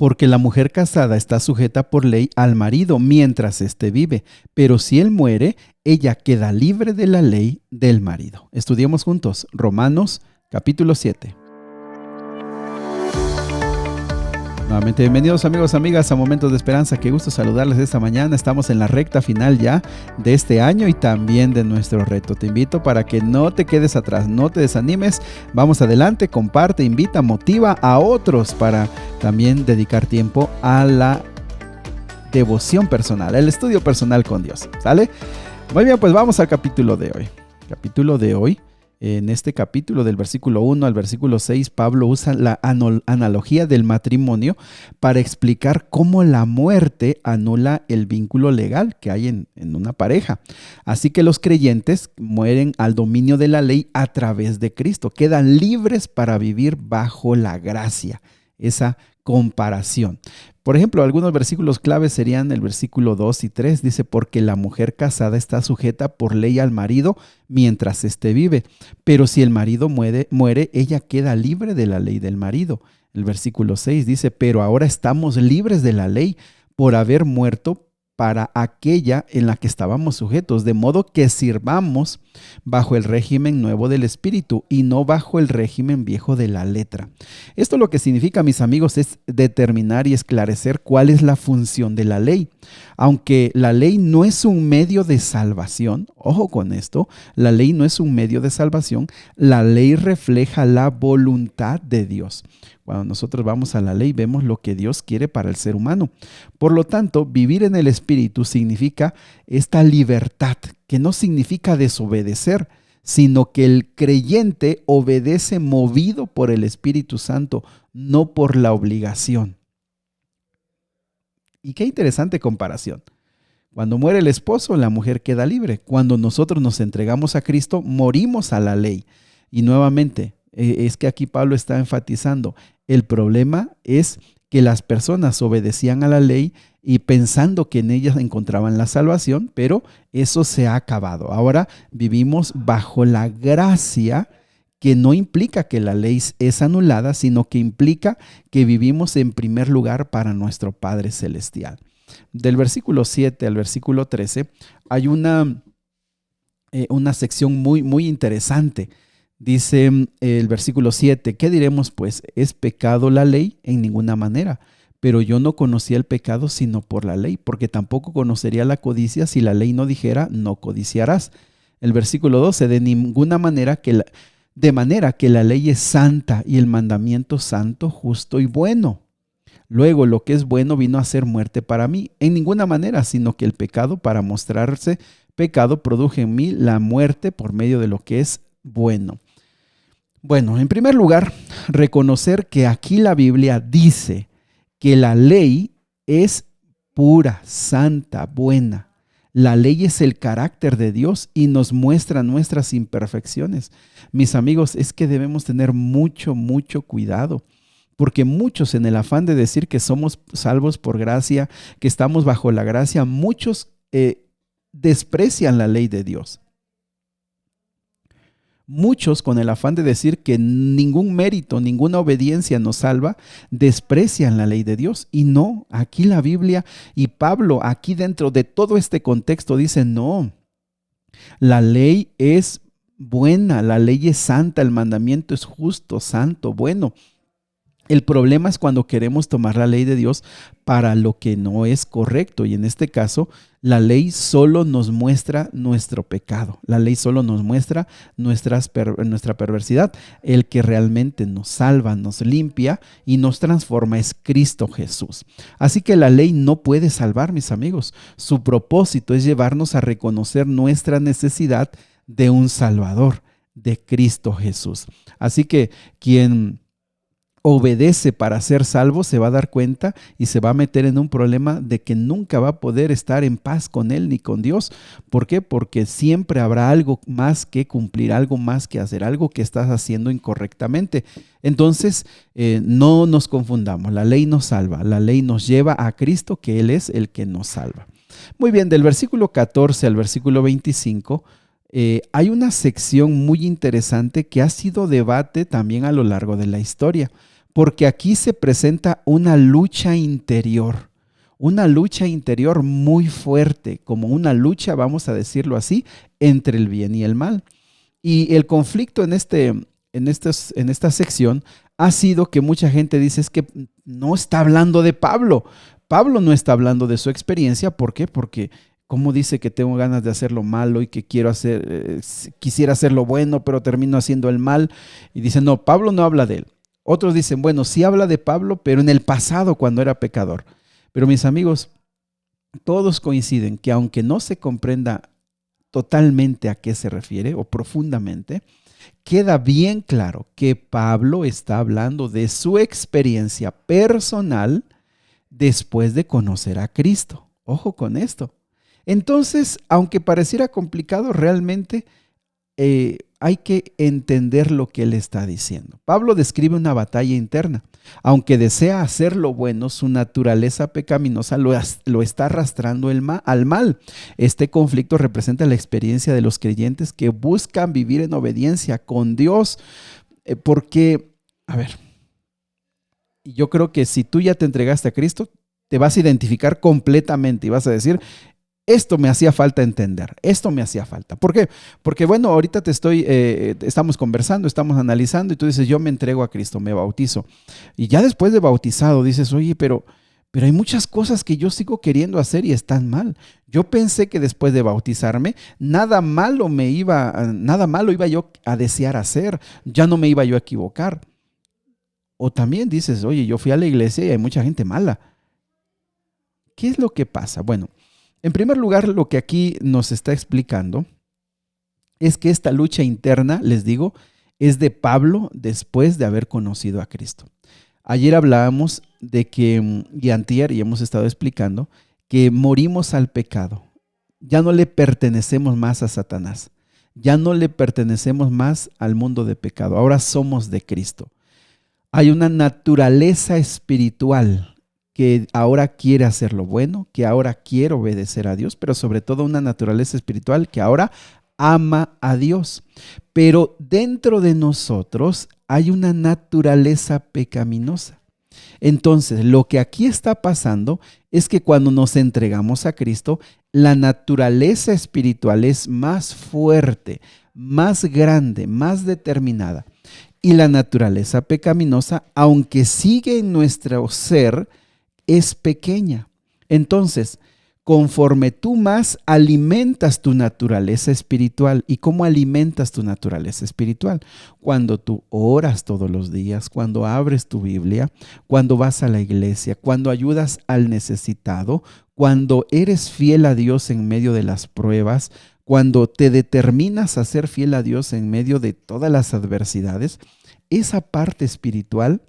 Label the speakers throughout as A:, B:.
A: porque la mujer casada está sujeta por ley al marido mientras éste vive, pero si él muere, ella queda libre de la ley del marido. Estudiemos juntos Romanos capítulo 7. Nuevamente, bienvenidos amigos, amigas a Momentos de Esperanza. Qué gusto saludarles esta mañana. Estamos en la recta final ya de este año y también de nuestro reto. Te invito para que no te quedes atrás, no te desanimes. Vamos adelante, comparte, invita, motiva a otros para también dedicar tiempo a la devoción personal, al estudio personal con Dios. ¿Sale? Muy bien, pues vamos al capítulo de hoy. En este capítulo, del versículo 1 al versículo 6, Pablo usa la analogía del matrimonio para explicar cómo la muerte anula el vínculo legal que hay en una pareja. Así que los creyentes mueren al dominio de la ley a través de Cristo, quedan libres para vivir bajo la gracia. Esa comparación. Por ejemplo, algunos versículos claves serían el versículo 2 y 3. Dice, porque la mujer casada está sujeta por ley al marido mientras éste vive. Pero si el marido muere, ella queda libre de la ley del marido. El versículo 6 dice, pero ahora estamos libres de la ley por haber muerto para aquella en la que estábamos sujetos, de modo que sirvamos bajo el régimen nuevo del Espíritu y no bajo el régimen viejo de la letra. Esto lo que significa, mis amigos, es determinar y esclarecer cuál es la función de la ley. Aunque la ley no es un medio de salvación, ojo con esto, la ley no es un medio de salvación, la ley refleja la voluntad de Dios. Cuando nosotros vamos a la ley, vemos lo que Dios quiere para el ser humano. Por lo tanto, vivir en el Espíritu significa esta libertad, que no significa desobedecer, sino que el creyente obedece movido por el Espíritu Santo, no por la obligación. Y qué interesante comparación. Cuando muere el esposo, la mujer queda libre. Cuando nosotros nos entregamos a Cristo, morimos a la ley. Y nuevamente, es que aquí Pablo está enfatizando, el problema es que las personas obedecían a la ley y pensando que en ellas encontraban la salvación, pero eso se ha acabado. Ahora vivimos bajo la gracia, que no implica que la ley es anulada, sino que implica que vivimos en primer lugar para nuestro Padre Celestial. Del versículo 7 al versículo 13 hay una sección muy interesante. Dice el versículo 7, ¿qué diremos pues? ¿Es pecado la ley? En ninguna manera. Pero yo no conocía el pecado sino por la ley, porque tampoco conocería la codicia si la ley no dijera, no codiciarás. El versículo 12, de manera que la ley es santa y el mandamiento santo, justo y bueno. Luego lo que es bueno vino a ser muerte para mí. En ninguna manera, sino que el pecado, para mostrarse pecado, produjo en mí la muerte por medio de lo que es bueno. Bueno, en primer lugar, reconocer que aquí la Biblia dice que la ley es pura, santa, buena. La ley es el carácter de Dios y nos muestra nuestras imperfecciones. Mis amigos, es que debemos tener mucho cuidado, porque muchos, en el afán de decir que somos salvos por gracia, que estamos bajo la gracia, muchos desprecian la ley de Dios. Muchos, con el afán de decir que ningún mérito, ninguna obediencia nos salva, desprecian la ley de Dios. Y no, aquí la Biblia y Pablo, aquí dentro de todo este contexto, dice no, la ley es buena, la ley es santa, el mandamiento es justo, santo, bueno. El problema es cuando queremos tomar la ley de Dios para lo que no es correcto. Y en este caso, la ley solo nos muestra nuestro pecado. La ley solo nos muestra nuestra perversidad. El que realmente nos salva, nos limpia y nos transforma es Cristo Jesús. Así que la ley no puede salvar, mis amigos. Su propósito es llevarnos a reconocer nuestra necesidad de un Salvador, de Cristo Jesús. Así que quien obedece para ser salvo, se va a dar cuenta y se va a meter en un problema de que nunca va a poder estar en paz con él ni con Dios. ¿Por qué? Porque siempre habrá algo más que cumplir, algo más que hacer, algo que estás haciendo incorrectamente. Entonces, no nos confundamos, la ley nos salva, la ley nos lleva a Cristo, que Él es el que nos salva. Muy bien, del versículo 14 al versículo 25, hay una sección muy interesante que ha sido debate también a lo largo de la historia. porque aquí se presenta una lucha interior muy fuerte, como una lucha, vamos a decirlo así, entre el bien y el mal. Y el conflicto en esta sección ha sido que mucha gente dice es que no está hablando de Pablo. Pablo no está hablando de su experiencia. ¿Por qué? Porque ¿cómo dice que tengo ganas de hacer lo malo y que quisiera hacer lo bueno, pero termino haciendo el mal? Y dicen, no, Pablo no habla de él. Otros dicen, bueno, sí habla de Pablo, pero en el pasado cuando era pecador. Pero mis amigos, todos coinciden que aunque no se comprenda totalmente a qué se refiere o profundamente, queda bien claro que Pablo está hablando de su experiencia personal después de conocer a Cristo. Ojo con esto. Entonces, aunque pareciera complicado, realmente hay que entender lo que él está diciendo. Pablo describe una batalla interna. Aunque desea hacer lo bueno, su naturaleza pecaminosa lo está arrastrando al mal. Este conflicto representa la experiencia de los creyentes que buscan vivir en obediencia con Dios. Porque, a ver, yo creo que si tú ya te entregaste a Cristo, te vas a identificar completamente y vas a decir, esto me hacía falta entender, esto me hacía falta. ¿Por qué? Porque bueno, ahorita estamos conversando, estamos analizando y tú dices, yo me entrego a Cristo, me bautizo. Y ya después de bautizado dices, oye, pero hay muchas cosas que yo sigo queriendo hacer y están mal. Yo pensé que después de bautizarme, nada malo iba yo a desear hacer, ya no me iba yo a equivocar. O también dices, oye, yo fui a la iglesia y hay mucha gente mala. ¿Qué es lo que pasa? Bueno, en primer lugar, lo que aquí nos está explicando es que esta lucha interna, les digo, es de Pablo después de haber conocido a Cristo. Ayer hablábamos de que, y antier, y hemos estado explicando, que morimos al pecado. Ya no le pertenecemos más a Satanás. Ya no le pertenecemos más al mundo de pecado. Ahora somos de Cristo. Hay una naturaleza espiritual que ahora quiere hacer lo bueno, que ahora quiere obedecer a Dios, pero sobre todo una naturaleza espiritual que ahora ama a Dios. Pero dentro de nosotros hay una naturaleza pecaminosa. Entonces, lo que aquí está pasando es que cuando nos entregamos a Cristo, la naturaleza espiritual es más fuerte, más grande, más determinada. Y la naturaleza pecaminosa, aunque sigue en nuestro ser, es pequeña. Entonces, conforme tú más alimentas tu naturaleza espiritual. ¿Y cómo alimentas tu naturaleza espiritual? Cuando tú oras todos los días, cuando abres tu Biblia, cuando vas a la iglesia, cuando ayudas al necesitado, cuando eres fiel a Dios en medio de las pruebas, cuando te determinas a ser fiel a Dios en medio de todas las adversidades, esa parte espiritual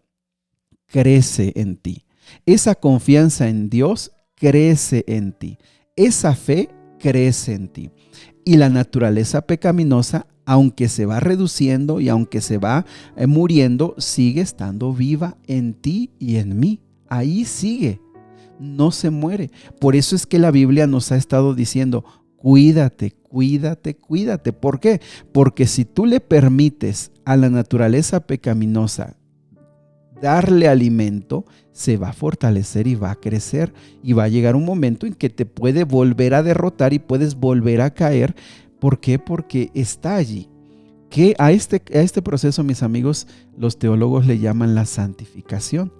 A: crece en ti. Esa confianza en Dios crece en ti. Esa fe crece en ti. Y la naturaleza pecaminosa, aunque se va reduciendo y aunque se va muriendo, sigue estando viva en ti y en mí. Ahí sigue. No se muere. Por eso es que la Biblia nos ha estado diciendo, cuídate, cuídate, cuídate. ¿Por qué? Porque si tú le permites a la naturaleza pecaminosa darle alimento, se va a fortalecer y va a crecer y va a llegar un momento en que te puede volver a derrotar y puedes volver a caer. ¿Por qué? Porque está allí. Que a este proceso, mis amigos, los teólogos le llaman la santificación,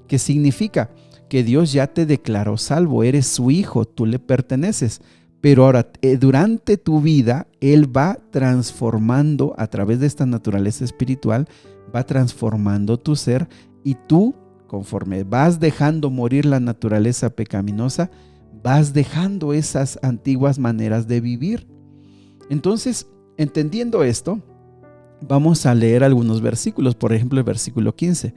A: que significa que Dios ya te declaró salvo, eres su hijo, tú le perteneces. Pero ahora, durante tu vida, Él va transformando a través de esta naturaleza espiritual, va transformando tu ser. Y tú, conforme vas dejando morir la naturaleza pecaminosa, vas dejando esas antiguas maneras de vivir. Entonces, entendiendo esto, vamos a leer algunos versículos. Por ejemplo, el versículo 15.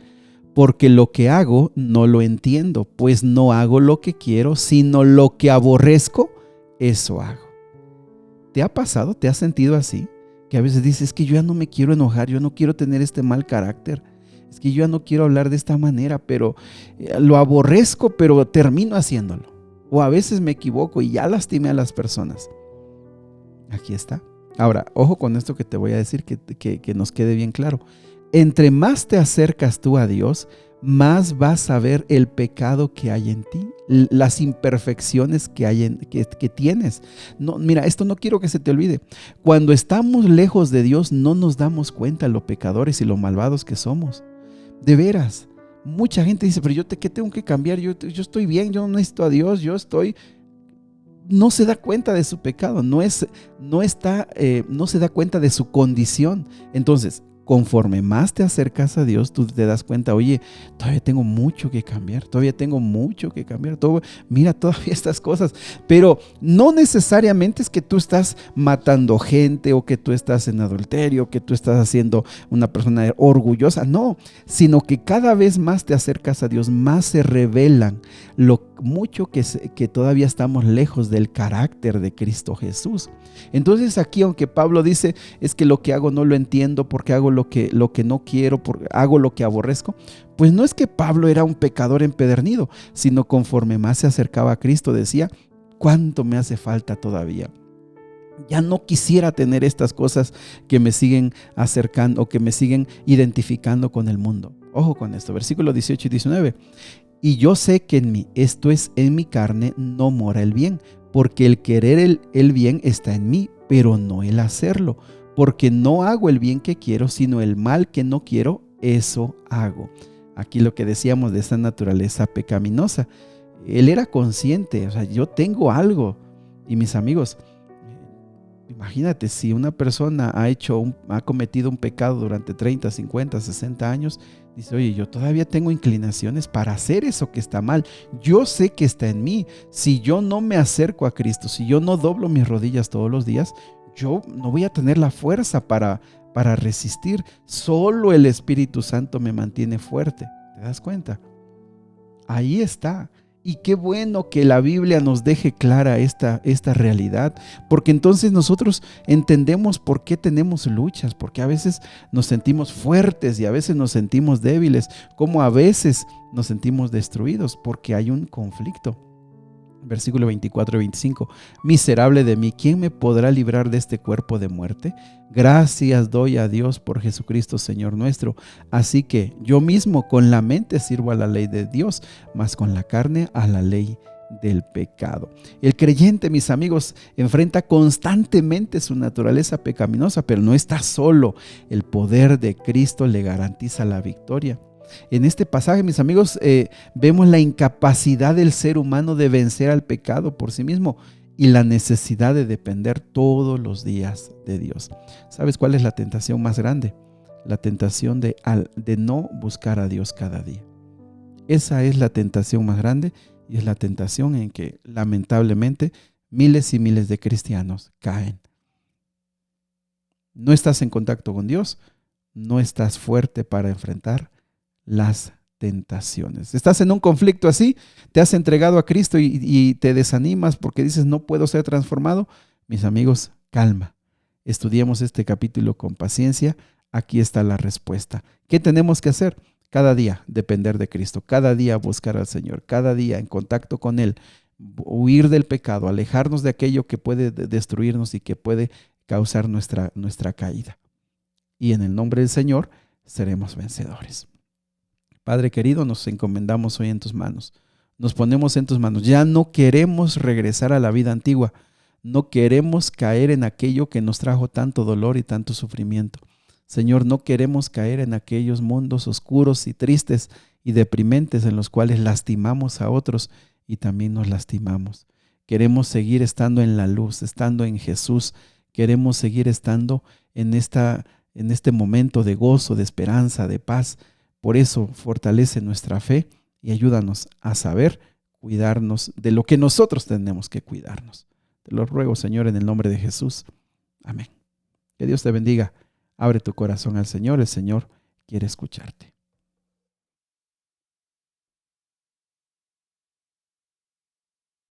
A: Porque lo que hago no lo entiendo, pues no hago lo que quiero, sino lo que aborrezco, eso hago. ¿Te ha pasado? ¿Te has sentido así? Que a veces dices, es que yo ya no me quiero enojar, yo no quiero tener este mal carácter. Es que yo ya no quiero hablar de esta manera, pero lo aborrezco, pero termino haciéndolo. O a veces me equivoco y ya lastimé a las personas. Aquí está. Ahora, ojo con esto que te voy a decir, que nos quede bien claro. entre más te acercas tú a Dios, más vas a ver el pecado que hay en ti, las imperfecciones que tienes. No, mira, esto no quiero que se te olvide. Cuando estamos lejos de Dios, no nos damos cuenta de lo pecadores y lo malvados que somos. De veras, mucha gente dice, pero ¿qué tengo que cambiar? Yo estoy bien, yo no necesito a Dios, no se da cuenta de su pecado, no se da cuenta de su condición. Entonces, conforme más te acercas a Dios, tú te das cuenta, oye, todavía tengo mucho que cambiar, mira todavía estas cosas, pero no necesariamente es que tú estás matando gente o que tú estás en adulterio, que tú estás haciendo una persona orgullosa, no, sino que cada vez más te acercas a Dios, más se revelan lo mucho que todavía estamos lejos del carácter de Cristo Jesús. Entonces aquí, aunque Pablo dice, es que lo que hago no lo entiendo porque hago lo que no quiero, hago lo que aborrezco, pues no es que Pablo era un pecador empedernido, sino conforme más se acercaba a Cristo decía, ¿cuánto me hace falta todavía? Ya no quisiera tener estas cosas que me siguen acercando o que me siguen identificando con el mundo. Ojo con esto, versículos 18 y 19. Y yo sé que en mí, esto es, en mi carne, no mora el bien, porque el querer el bien está en mí, pero no el hacerlo, porque no hago el bien que quiero, sino el mal que no quiero, eso hago. Aquí lo que decíamos de esa naturaleza pecaminosa. Él era consciente, o sea, yo tengo algo. Y mis amigos, imagínate, si una persona ha cometido un pecado durante 30, 50, 60 años, dice, oye, yo todavía tengo inclinaciones para hacer eso que está mal. Yo sé que está en mí. Si yo no me acerco a Cristo, si yo no doblo mis rodillas todos los días, yo no voy a tener la fuerza para resistir. Solo el Espíritu Santo me mantiene fuerte. ¿Te das cuenta? Ahí está. Y qué bueno que la Biblia nos deje clara esta realidad, porque entonces nosotros entendemos por qué tenemos luchas, porque a veces nos sentimos fuertes y a veces nos sentimos débiles, como a veces nos sentimos destruidos, porque hay un conflicto. Versículo 24 y 25. Miserable de mí, ¿quién me podrá librar de este cuerpo de muerte? Gracias doy a Dios por Jesucristo Señor nuestro. Así que yo mismo con la mente sirvo a la ley de Dios, mas con la carne a la ley del pecado. El creyente, mis amigos, enfrenta constantemente su naturaleza pecaminosa, pero no está solo. El poder de Cristo le garantiza la victoria. En este pasaje, mis amigos, vemos la incapacidad del ser humano de vencer al pecado por sí mismo y la necesidad de depender todos los días de Dios. ¿Sabes cuál es la tentación más grande? La tentación de no buscar a Dios cada día. Esa es la tentación más grande y es la tentación en que lamentablemente miles y miles de cristianos caen. No estás en contacto con Dios, no estás fuerte para enfrentar las tentaciones. Estás en un conflicto así, te has entregado a Cristo y te desanimas porque dices no puedo ser transformado. Mis amigos, calma. Estudiemos este capítulo con paciencia. Aquí está la respuesta. ¿Qué tenemos que hacer? Cada día depender de Cristo, cada día buscar al Señor, cada día en contacto con Él, huir del pecado, alejarnos de aquello que puede destruirnos y que puede causar nuestra caída. Y en el nombre del Señor seremos vencedores. Padre querido, nos encomendamos hoy en tus manos. Nos ponemos en tus manos. Ya no queremos regresar a la vida antigua. No queremos caer en aquello que nos trajo tanto dolor y tanto sufrimiento. Señor, no queremos caer en aquellos mundos oscuros y tristes y deprimentes en los cuales lastimamos a otros y también nos lastimamos. Queremos seguir estando en la luz, estando en Jesús. Queremos seguir estando en este momento de gozo, de esperanza, de paz. Por eso fortalece nuestra fe y ayúdanos a saber cuidarnos de lo que nosotros tenemos que cuidarnos. Te lo ruego, Señor, en el nombre de Jesús. Amén. Que Dios te bendiga. Abre tu corazón al Señor. El Señor quiere escucharte.